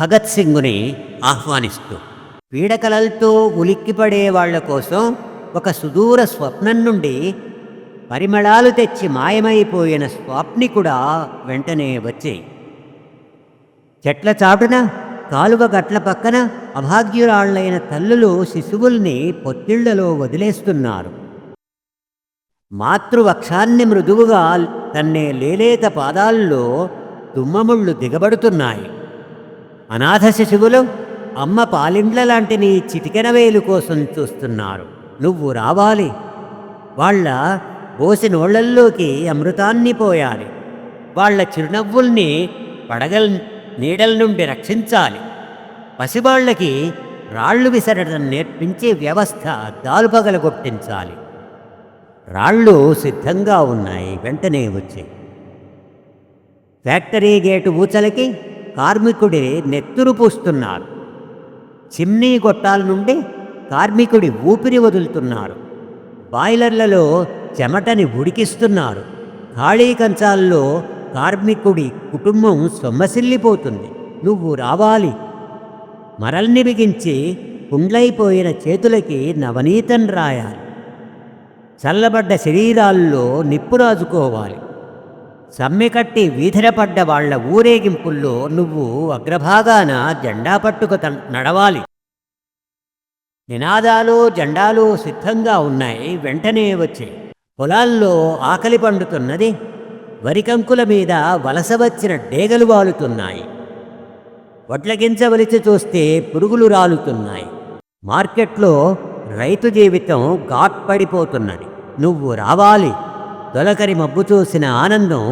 భగత్ సింగ్ని ఆహ్వానిస్తూ, పీడకలలతో ఉలిక్కిపడే వాళ్ల కోసం ఒక సుదూర స్వప్నం నుండి పరిమళాలు తెచ్చి మాయమైపోయిన స్వాప్నికుడా వెంటనే వచ్చేయి. చెట్ల చాటున కాలువ గట్ల పక్కన అభాగ్యురాళ్లైన తల్లులు శిశువుల్ని పొత్తిళ్లలో వదిలేస్తున్నారు. మాతృవక్షాన్ని మృదువుగా తన్నే లేలేత పాదాల్లో తుమ్మముళ్ళు దిగబడుతున్నాయి. అనాథ శిశువులు అమ్మ పాలిండ్ల లాంటి నీ చిటికెన వేలు కోసం చూస్తున్నారు. నువ్వు రావాలి. వాళ్ళ బోసి నోళ్లల్లోకి అమృతాన్ని పోయాలి. వాళ్ళ చిరునవ్వుల్ని పడగల నీడల నుండి రక్షించాలి. పసివాళ్లకి రాళ్ళు విసరడం నేర్పించే వ్యవస్థ అద్దాలు పగలగొట్టించాలి. రాళ్ళు సిద్ధంగా ఉన్నాయి, వెంటనే వచ్చాయి. ఫ్యాక్టరీ గేటు ఊచలకి కార్మికుడి నెత్తురు పూస్తున్నారు. చిమ్నీ గొట్టాల నుండి కార్మికుడి ఊపిరి వదులుతున్నారు. బాయిలర్లలో చెమటని ఉడికిస్తున్నారు. ఖాళీ కంచాల్లో కార్మికుడి కుటుంబం సొమ్మసిల్లిపోతుంది. నువ్వు రావాలి. మరల్ని బిగించి కుండ్లైపోయిన చేతులకి నవనీతం రాయాలి. చల్లబడ్డ శరీరాల్లో నిప్పు రాజుకోవాలి. సమ్మెకట్టి వీధిరపడ్డ వాళ్ల ఊరేగింపుల్లో నువ్వు అగ్రభాగాన జెండా పట్టుకు నడవాలి. నినాదాలు జెండాలు సిద్ధంగా ఉన్నాయి, వెంటనే వచ్చే. పొలాల్లో ఆకలి పండుతున్నది. వరికంకుల మీద వలస వచ్చిన డేగలు వాలుతున్నాయి. వడ్లగించవలిచి చూస్తే పురుగులు రాలుతున్నాయి. మార్కెట్లో రైతు జీవితం ఘాట్పడిపోతున్నది. నువ్వు రావాలి. తొలకరి మబ్బు చూసిన ఆనందం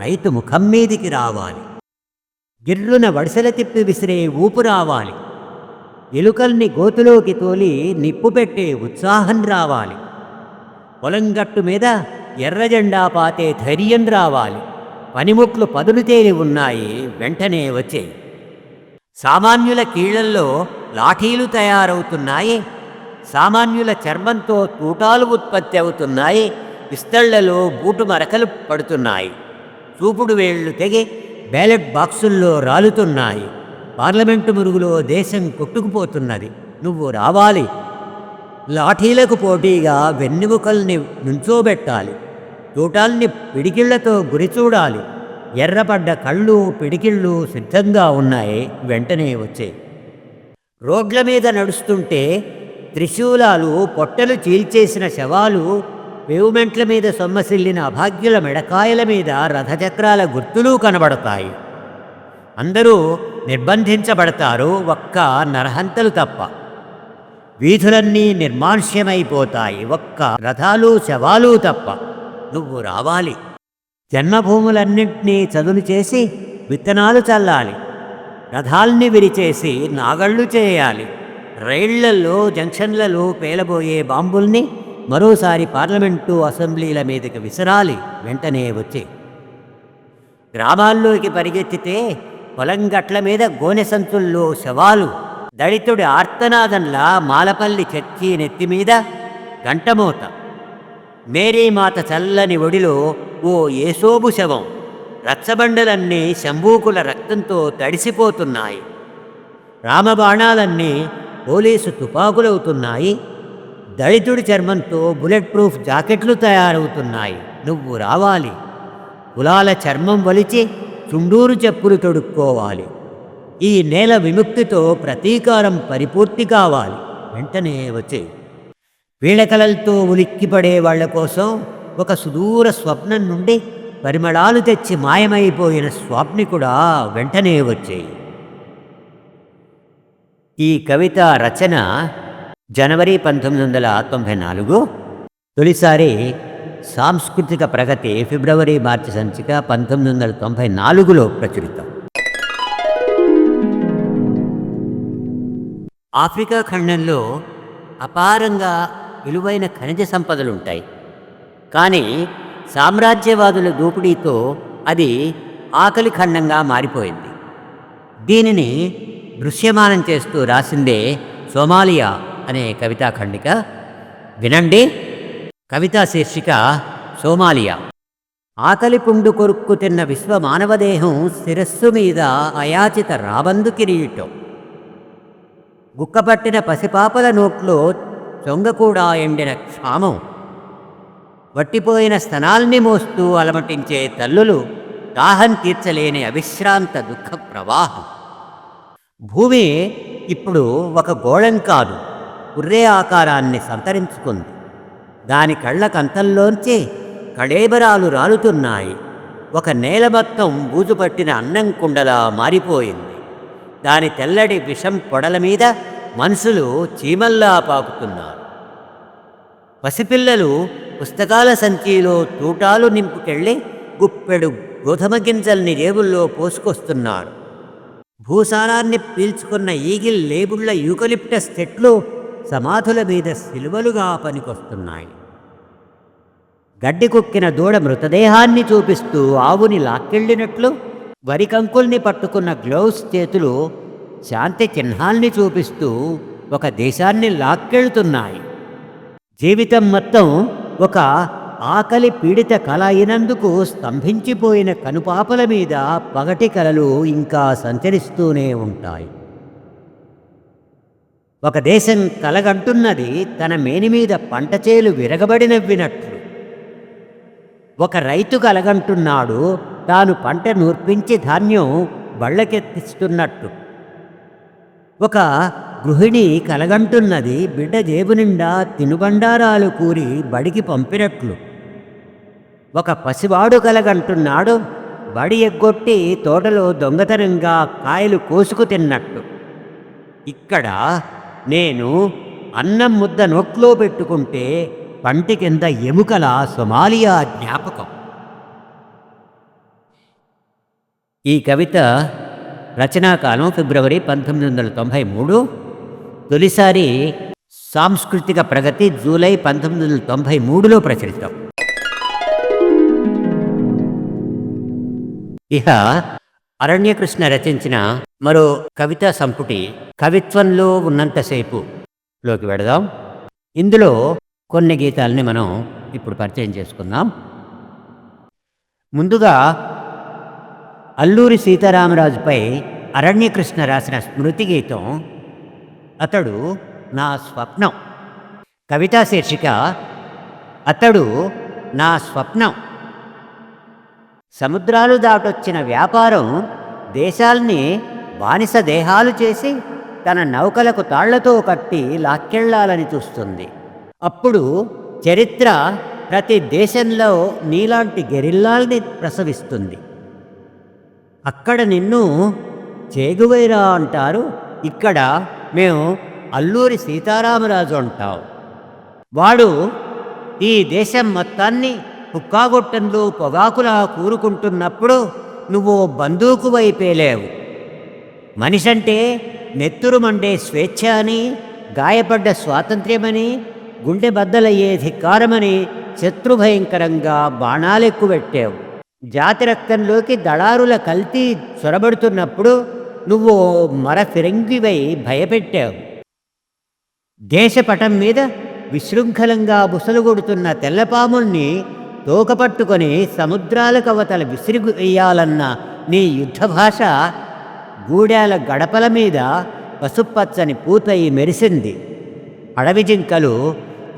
రైతు ముఖం మీదికి రావాలి. గిర్రున వడిసెల తిప్పి విసిరే ఊపు రావాలి. ఎలుకల్ని గోతులోకి తోలి నిప్పు పెట్టే ఉత్సాహం రావాలి. పొలంగట్టు మీద ఎర్రజెండా పాతే ధైర్యం రావాలి. పనిముట్లు పదులు తేలి ఉన్నాయి, వెంటనే వచ్చేయి. సామాన్యుల కీళ్లల్లో లాఠీలు తయారవుతున్నాయి. సామాన్యుల చర్మంతో తూటాలు ఉత్పత్తి అవుతున్నాయి. విస్తళ్లలో బూటు మరకలు పడుతున్నాయి. చూపుడు వేళ్లు తెగి బ్యాలెట్ బాక్సుల్లో రాలుతున్నాయి. పార్లమెంటు మురుగులో దేశం కొట్టుకుపోతున్నది. నువ్వు రావాలి. లాఠీలకు పోటీగా వెన్నెముకల్ని నుంచోబెట్టాలి. తూటాల్ని పిడికిళ్లతో గురిచూడాలి. ఎర్రపడ్డ కళ్ళు పిడికిళ్ళు సిద్ధంగా ఉన్నాయి, వెంటనే వచ్చే. రోడ్ల మీద నడుస్తుంటే త్రిశూలాలు పొట్టలు చీల్చేసిన శవాలు, పేవ్మెంట్ల మీద సొమ్మసిల్లిన అభాగ్యుల మెడకాయల మీద రథచక్రాల గుర్తులు కనబడతాయి. అందరూ నిర్బంధించబడతారు, ఒక్క నరహంతలు తప్ప. వీధులన్నీ నిర్మానుష్యమైపోతాయి, ఒక్క రథాలు శవాలు తప్ప. నువ్వు రావాలి. జన్మభూములన్నింటినీ చదును చేసి విత్తనాలు చల్లాలి. రథాల్ని విరిచేసి నాగళ్ళు చేయాలి. రైళ్లలో జంక్షన్లలో పేలబోయే బాంబుల్ని మరోసారి పార్లమెంటు అసెంబ్లీల మీదకి విసరాలి, వెంటనే వచ్చి. గ్రామాల్లోకి పరిగెత్తితే పొలం గట్ల మీద గోనె సంచుల్లో శవాలు. దళితుడి ఆర్తనాదంలా మాలపల్లి చర్చి నెత్తిమీద గంటమోత. మేరీమాత చల్లని ఒడిలో ఓ ఏసోబు శవం. రచ్చబండలన్నీ శంభూకుల రక్తంతో తడిసిపోతున్నాయి. రామబాణాలన్నీ పోలీసు తుపాకులవుతున్నాయి. దళితుడి చర్మంతో బుల్లెట్ ప్రూఫ్ జాకెట్లు తయారవుతున్నాయి. నువ్వు రావాలి. కులాల చర్మం వలిచి చుండూరు చెప్పులు తొడుక్కోవాలి. ఈ నేల విముక్తితో ప్రతీకారం పరిపూర్తి కావాలి, వెంటనే వచ్చే. పీడకలలతో ఉలిక్కిపడే వాళ్ల కోసం ఒక సుదూర స్వప్నం నుండి పరిమళాలు తెచ్చి మాయమైపోయిన స్వాప్నికుడా, వెంటనే వచ్చేయి. ఈ కవిత రచన జనవరి 1994. తొలిసారి సాంస్కృతిక ప్రగతి ఫిబ్రవరి మార్చి సంచిక 1994లో ప్రచురితం. ఆఫ్రికా ఖండంలో అపారంగా విలువైన ఖనిజ సంపదలుంటాయి. కానీ సామ్రాజ్యవాదుల దోపిడీతో అది ఆకలి ఖండంగా మారిపోయింది. దీనిని దృశ్యమానం చేస్తూ రాసిందే సోమాలియా అనే కవితా ఖండిక. వినండి. కవితా శీర్షిక సోమాలియా. ఆకలి పుండు కొరుక్కు తిన్న విశ్వ మానవదేహం శిరస్సు మీద అయాచిత రాబందు కిరీటం. గుక్కపట్టిన పసిపాపల నోట్లో చొంగకూడా ఎండిన క్షామం. వట్టిపోయిన స్తనాల్ని మోస్తూ అలమటించే తల్లులు దాహం తీర్చలేని అవిశ్రాంత దుఃఖ ప్రవాహం. భూమి ఇప్పుడు ఒక గోళం కాదు, ఉర్రే ఆకారాన్ని సంతరించుకుంది. దాని కళ్ళ కంతంలోంచి కళేబరాలు రాలుతున్నాయి. ఒక నేల మొత్తం బూజుపట్టిన అన్నం కుండలా మారిపోయింది. దాని తెల్లటి విషం పొడల మీద మనుషులు చీమల్లా పాకుతున్నారు. పసిపిల్లలు పుస్తకాల సంచిలో తూటాలు నింపుకెళ్ళి గుప్పెడు గోధుమ గింజల్ని జేబుల్లో పోసుకొస్తున్నారు. భూసారాన్ని పీల్చుకున్న ఈగిల్ లేబుళ్ల యూకలిప్టస్ చెట్లు సమాధుల మీద సిలువలుగా పనికొస్తున్నాయి. గడ్డి కుక్కిన దూడ మృతదేహాన్ని చూపిస్తూ ఆవుని లాక్కెళ్ళినట్లు వరి కంకుల్ని పట్టుకున్న గ్లౌస్ చేతులు శాంతి చిహ్నాల్ని చూపిస్తూ ఒక దేశాన్ని లాక్కెళ్తున్నాయి. జీవితం మొత్తం ఒక ఆకలి పీడిత కళ అయినందుకు స్తంభించిపోయిన కనుపాపల మీద పగటి కలలు ఇంకా సంచరిస్తూనే ఉంటాయి. ఒక దేశం కలగంటున్నది తన మేని మీద పంటచేలు విరగబడి నవ్వినట్లు. ఒక రైతు కలగంటున్నాడు తాను పంట నూర్పించి ధాన్యం బళ్ళకెత్తిస్తున్నట్టు. ఒక గృహిణి కలగంటున్నది బిడ్డ జేబు నిండా తినుబండారాలు కూరి బడికి పంపినట్లు. ఒక పసివాడు కలగంటున్నాడు బడి ఎగ్గొట్టి తోటలో దొంగతనంగా కాయలు కోసుకు తిన్నట్టు. ఇక్కడ నేను అన్నం ముద్ద నోట్లో పెట్టుకుంటే పంటి కింద ఎముకల సోమాలియా జ్ఞాపకం. ఈ కవిత రచనాకాలం ఫిబ్రవరి 1993. తొలిసారి సాంస్కృతిక ప్రగతి జూలై 1993లో ప్రచురితం. ఇహ అరణ్యకృష్ణ రచించిన మరో కవితా సంపుటి కవిత్వంలో ఉన్నంతసేపు లోకి వెడదాం. ఇందులో కొన్ని గీతాలని మనం ఇప్పుడు పరిచయం చేసుకుందాం. ముందుగా అల్లూరి సీతారామరాజుపై అరణ్యకృష్ణ రాసిన స్మృతి గీతం అతడు నా స్వప్నం. కవితా శీర్షిక అతడు నా స్వప్నం. సముద్రాలు దాటొచ్చిన వ్యాపారం దేశాల్ని బానిస దేహాలు చేసి తన నౌకలకు తాళ్లతో కట్టి లాక్కెళ్లాలని చూస్తుంది. అప్పుడు చరిత్ర ప్రతి దేశంలో నీలాంటి గెరిల్లాల్ని ప్రసవిస్తుంది. అక్కడ నిన్ను చేగువైరా అంటారు, ఇక్కడ మేము అల్లూరి సీతారామరాజు అంటాం. వాడు ఈ దేశం మొత్తాన్ని పుక్కాగొట్టంలో పొగాకులా కూరుకుంటున్నప్పుడు నువ్వు బందూకు వైపేలేవు. మనిషంటే నెత్తురు మండే స్వేచ్ఛ అని, గాయపడ్డ స్వాతంత్ర్యమని, గుండె బద్దలయ్యే ధిక్కారమని శత్రుభయంకరంగా బాణాలెక్కుపెట్టావు. జాతి రక్తంలోకి దళారుల కల్తీ చొరబడుతున్నప్పుడు నువ్వు మర ఫిరంగివై భయపెట్టావు. దేశపటం మీద విశృంఖలంగా బుసలుగొడుతున్న తెల్లపాముల్ని తోకపట్టుకొని సముద్రాల కవతల విసిరి వేయాలన్న నీ యుద్ధ భాష గూడాల గడపల మీద పసుపచ్చని పూతై మెరిసింది. అడవి జింకలు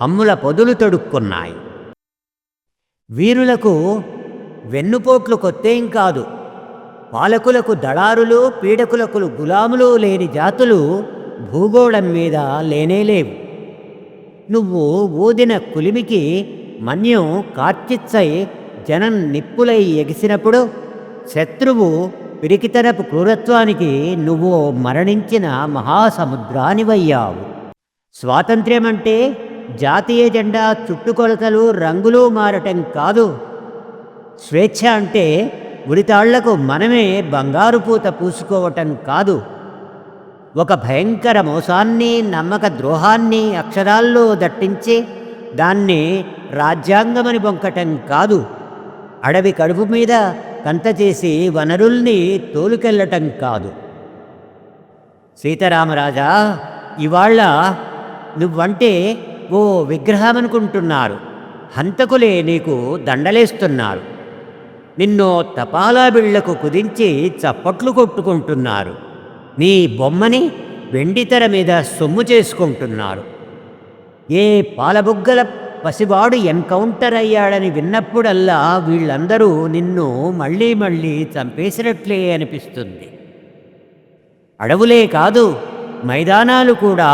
అమ్ముల పొదులు తొడుక్కున్నాయి. వీరులకు వెన్నుపోట్లు కొత్తేం కాదు. పాలకులకు దళారులు, పీడకులకు గులాములు లేని జాతులు భూగోళం మీద లేనేలేవు. నువ్వు ఊదిన కులిమికి మన్యం కార్చిచ్చై జనం నిప్పులై ఎగిసినప్పుడు శత్రువు పిరికితనపు క్రూరత్వానికి నువ్వు మరణించిన మహాసముద్రానివయ్యావు. స్వాతంత్ర్యమంటే జాతీయ జెండా చుట్టుకొలతలు రంగులు మారటం కాదు. స్వేచ్ఛ అంటే ఉరితాళ్లకు మనమే బంగారు పూత పూసుకోవటం కాదు. ఒక భయంకర మోసాన్ని, నమ్మక ద్రోహాన్ని అక్షరాల్లో దట్టించి దాన్ని రాజ్యాంగమని బొంకటం కాదు. అడవి కడుపు మీద కంత చేసి వనరుల్ని తోలుకెళ్ళటం కాదు. సీతారామరాజా, ఇవాళ నువ్వంటే ఓ విగ్రహమనుకుంటున్నారు. హంతకులే నీకు దండలేస్తున్నారు. నిన్ను తపాలా బిళ్లకు కుదించి చప్పట్లు కొట్టుకుంటున్నారు. నీ బొమ్మని వెండితెర మీద సొమ్ము చేసుకుంటున్నారు. ఏ పాలబుగ్గల పసివాడు ఎన్కౌంటర్ అయ్యాడని విన్నప్పుడల్లా వీళ్ళందరూ నిన్ను మళ్ళీ మళ్ళీ చంపేసినట్లే అనిపిస్తుంది. అడవులే కాదు, మైదానాలు కూడా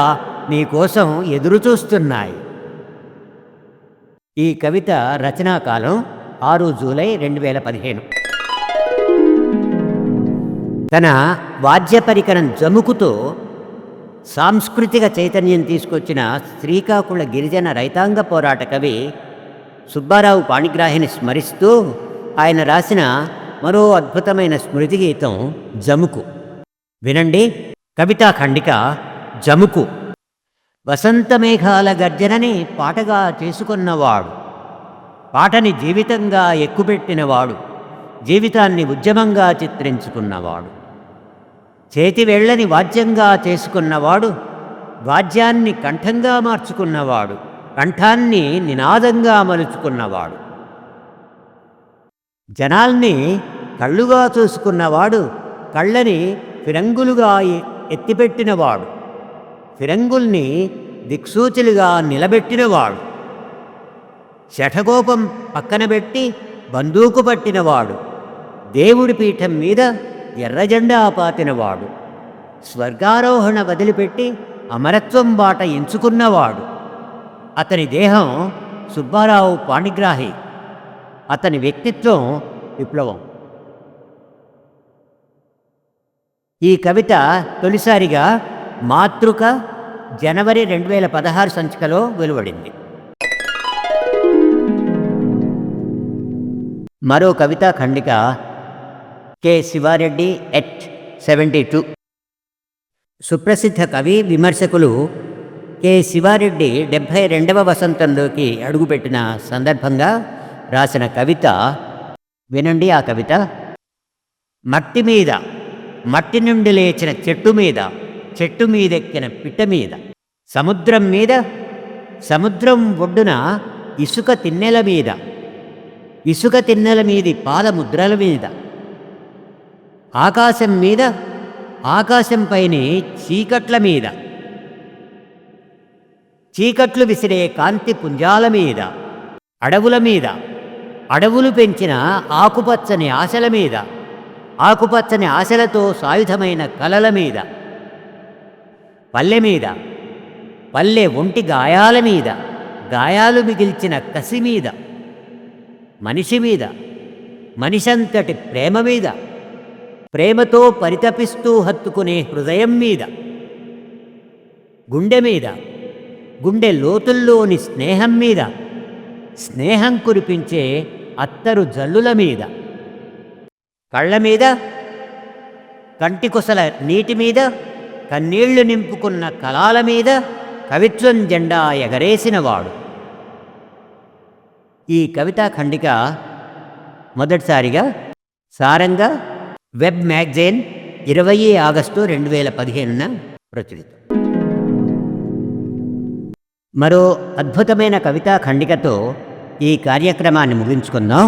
నీకోసం ఎదురుచూస్తున్నాయి. ఈ కవిత రచనాకాలం 6 జూలై 2015. తన వాద్య పరికరం జముకుతో సాంస్కృతిక చైతన్యం తీసుకొచ్చిన శ్రీకాకుళ గిరిజన రైతాంగ పోరాట కవి సుబ్బారావు పాణిగ్రాహిని స్మరిస్తూ ఆయన రాసిన మరో అద్భుతమైన స్మృతి గీతం జముకు. వినండి. కవితా ఖండిక జముకు. వసంతమేఘాల గర్జనని పాటగా చేసుకున్నవాడు, పాటని జీవితంగా ఎక్కుపెట్టినవాడు, జీవితాన్ని ఉద్యమంగా చిత్రించుకున్నవాడు, చేతివేళ్లని వాద్యంగా చేసుకున్నవాడు, వాద్యాన్ని కంఠంగా మార్చుకున్నవాడు, కంఠాన్ని నినాదంగా మలుచుకున్నవాడు, జనాల్ని కళ్ళుగా చూసుకున్నవాడు, కళ్ళని ఫిరంగులుగా ఎత్తిపెట్టినవాడు, ఫిరంగుల్ని దిక్సూచులుగా నిలబెట్టినవాడు, శఠగోపం పక్కనబెట్టి బందూకు పట్టినవాడు, దేవుడి పీఠం మీద ఎర్రజెండా పాతినవాడు, స్వర్గారోహణ వదిలిపెట్టి అమరత్వం బాట ఎంచుకున్నవాడు. అతని దేహం సుబ్బారావు పాణిగ్రాహి, అతని వ్యక్తిత్వం విప్లవం. ఈ కవిత తొలిసారిగా మాతృక జనవరి 2016 సంచికలో వెలువడింది. మరో కవితా ఖండిక కె శివారెడ్డి ఎట్ 72. సుప్రసిద్ధ కవి విమర్శకులు కె శివారెడ్డి 72వ వసంతంలోకి అడుగుపెట్టిన సందర్భంగా రాసిన కవిత. వినండి ఆ కవిత. మట్టి మీద, మట్టి నుండి లేచిన చెట్టు మీద, చెట్టు మీదెక్కిన పిట్ట మీద, సముద్రం మీద, సముద్రం ఒడ్డున ఇసుక తిన్నెల మీద, ఇసుక తిన్నెల మీది పాదముద్రల మీద, ఆకాశం మీద, ఆకాశంపైనే చీకట్ల మీద, చీకట్లు విసిరే కాంతి పుంజాల మీద, అడవుల మీద, అడవులు పెంచిన ఆకుపచ్చని ఆశల మీద, ఆకుపచ్చని ఆశలతో సాయుధమైన కలల మీద, పల్లె మీద, పల్లె ఒంటి గాయాల మీద, గాయాలు మిగిల్చిన కసి మీద, మనిషి మీద, మనిషంతటి ప్రేమ మీద, ప్రేమతో పరితపిస్తూ హత్తుకునే హృదయం మీద, గుండె మీద, గుండె లోతుల్లోని స్నేహం మీద, స్నేహం కురిపించే అత్తరు జల్లుల మీద, కళ్ళ మీద, కంటికొసల నీటి మీద, కన్నీళ్లు నింపుకున్న కలాల మీద కవిత్వం జెండా ఎగరేసినవాడు. ఈ కవితా ఖండిక మొదటిసారిగా సారంగా వెబ్ మ్యాగజైన్ 20 ఆగస్టు 2015 ప్రచురితం. మరో అద్భుతమైన కవితా ఖండికతో ఈ కార్యక్రమాన్ని ముగించుకుందాం.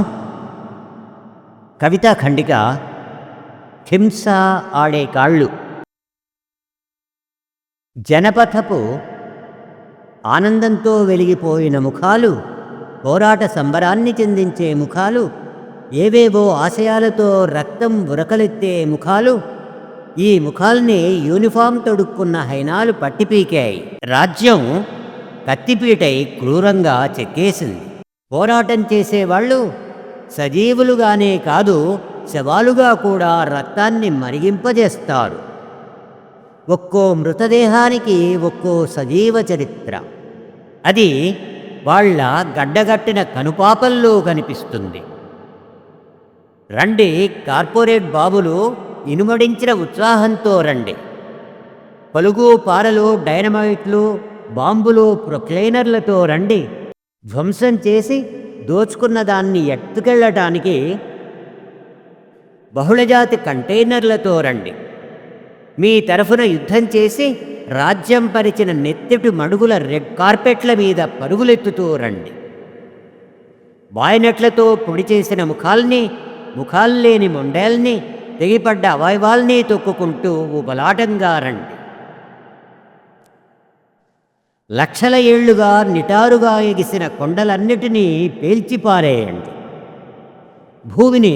కవితా ఖండిక హింస ఆడే కాళ్ళు. జనపథపు ఆనందంతో వెలిగిపోయిన ముఖాలు, పోరాట సంబరాన్ని చెందించే ముఖాలు, ఏవేవో ఆశయాలతో రక్తం ఉరకలెత్తే ముఖాలు, ఈ ముఖాల్ని యూనిఫామ్ తొడుక్కున్న హైనాలు పట్టిపీకాయి. రాజ్యం కత్తిపీటై క్రూరంగా చెక్కేసింది. పోరాటం చేసేవాళ్ళు సజీవులుగానే కాదు, శవాలుగా కూడా రక్తాన్ని మరిగింపజేస్తారు. ఒక్కో మృతదేహానికి ఒక్కో సజీవ చరిత్ర. అది వాళ్ళ గడ్డగట్టిన కనుపాపల్లో కనిపిస్తుంది. రండి, కార్పొరేట్ బాబులు ఇనుమడించిన ఉత్సాహంతో రండి. పలుగు పారలు, డైనమైట్లు, బాంబులు, ప్రొక్లైనర్లతో రండి. ధ్వంసం చేసి దోచుకున్న దాన్ని ఎత్తుకెళ్ళటానికి బహుళజాతి కంటైనర్లతో రండి. మీ తరఫున యుద్ధం చేసి రాజ్యం పరిచిన నెత్తెటు మడుగుల రెడ్ కార్పెట్ల మీద పరుగులెత్తుతూ రండి. బాయినట్లతో పొడి చేసిన ముఖాల్లేని మొండేల్ని, తెగిపడ్డ అవయవాల్ని తొక్కుకుంటూ ఉబలాటంగా రండి. లక్షల ఏళ్లుగా నిటారుగా ఎగిసిన కొండలన్నిటినీ పేల్చిపారేయండి. భూమిని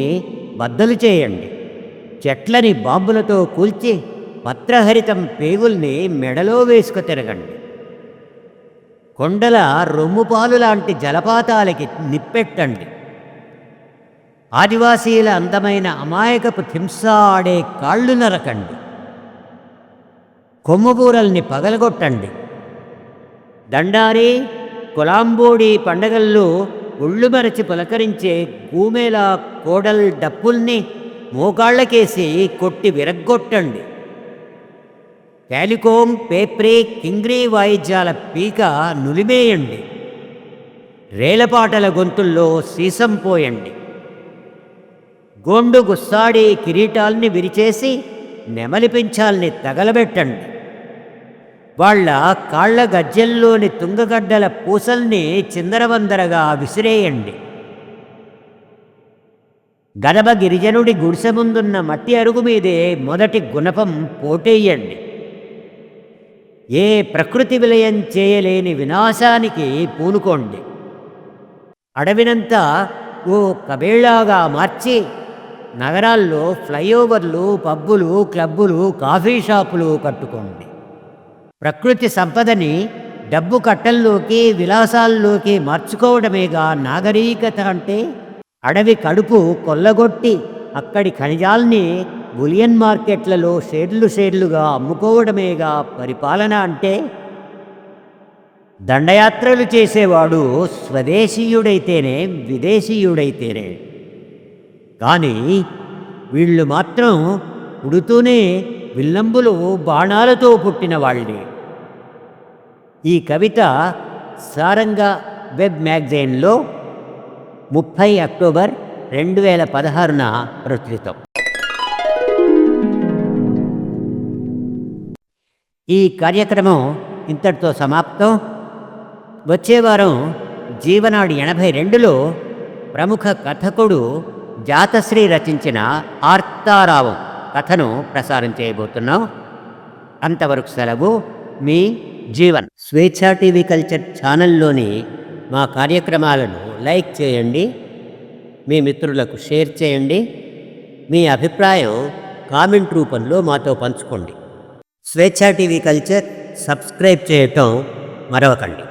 బద్దలు చేయండి. చెట్లని బాంబులతో కూల్చి పత్రహరితం పేగుల్ని మెడలో వేసుకు తిరగండి. కొండల రొమ్ముపాలు లాంటి జలపాతాలకి నిప్పెట్టండి. ఆదివాసీల అందమైన అమాయకపు హింస ఆడే కాళ్ళు నరకండి. కొమ్ముబూరల్ని పగలగొట్టండి. దండారి, కొలాంబోడి పండగల్లో ఒళ్ళు మరచి పులకరించే గూమేల కోడల్ డప్పుల్ని మోకాళ్లకేసి కొట్టి విరగ్గొట్టండి. క్యాలికోమ్, పేప్రీ, కింగ్రీ వాయిద్యాల పీక నులిమేయండి. రేలపాటల గొంతుల్లో సీసం పోయండి. గోండు గుస్సాడి కిరీటాల్ని విరిచేసి నెమలి పించాల్ని తగలబెట్టండి. వాళ్ళ కాళ్ల గజ్జెల్లోని తుంగగడ్డల పూసల్ని చిందరవందరగా విసిరేయండి. గదబ గిరిజనుడి గుడిసె ముందున్న మట్టి అరుగు మీదే మొదటి గుణపం పోటెయ్యండి. ఏ ప్రకృతి విలయం చేయలేని వినాశానికి పూనుకోండి. అడవినంతా ఓ కబేళాగా మార్చి నగరాల్లో ఫ్లైఓవర్లు, పబ్బులు, క్లబ్బులు, కాఫీ షాపులు కట్టుకోండి. ప్రకృతి సంపదని డబ్బు కట్టల్లోకి, విలాసాల్లోకి మార్చుకోవడమేగా నాగరికత అంటే. అడవి కడుపు కొల్లగొట్టి అక్కడి ఖనిజాల్ని బులియన్ మార్కెట్లలో షేర్లుగా అమ్ముకోవడమేగా పరిపాలన అంటే. దండయాత్రలు చేసేవాడు స్వదేశీయుడైతేనే, విదేశీయుడైతేనే. కానీ వీళ్ళు మాత్రం పుడుతూనే విల్లంబులు బాణాలతో పుట్టిన వాళ్ళే. ఈ కవిత సారంగా వెబ్ మ్యాగజైన్లో 30 అక్టోబర్ 2016న ప్రచురితం. ఈ కార్యక్రమం ఇంతటితో సమాప్తం. వచ్చే వారం జీవనాడి 82లో ప్రముఖ కథకుడు జాతశ్రీ రచించిన ఆర్తారావం కథను ప్రసారం చేయబోతున్నాం. అంతవరకు సెలవు. మీ జీవన్. స్వేచ్ఛా టీవీ కల్చర్ ఛానల్లోని మా కార్యక్రమాలను లైక్ చేయండి, మీ మిత్రులకు షేర్ చేయండి. మీ అభిప్రాయం కామెంట్ రూపంలో మాతో పంచుకోండి. స్వేచ్ఛా టీవీ కల్చర్ సబ్స్క్రైబ్ చేయటం మరవకండి.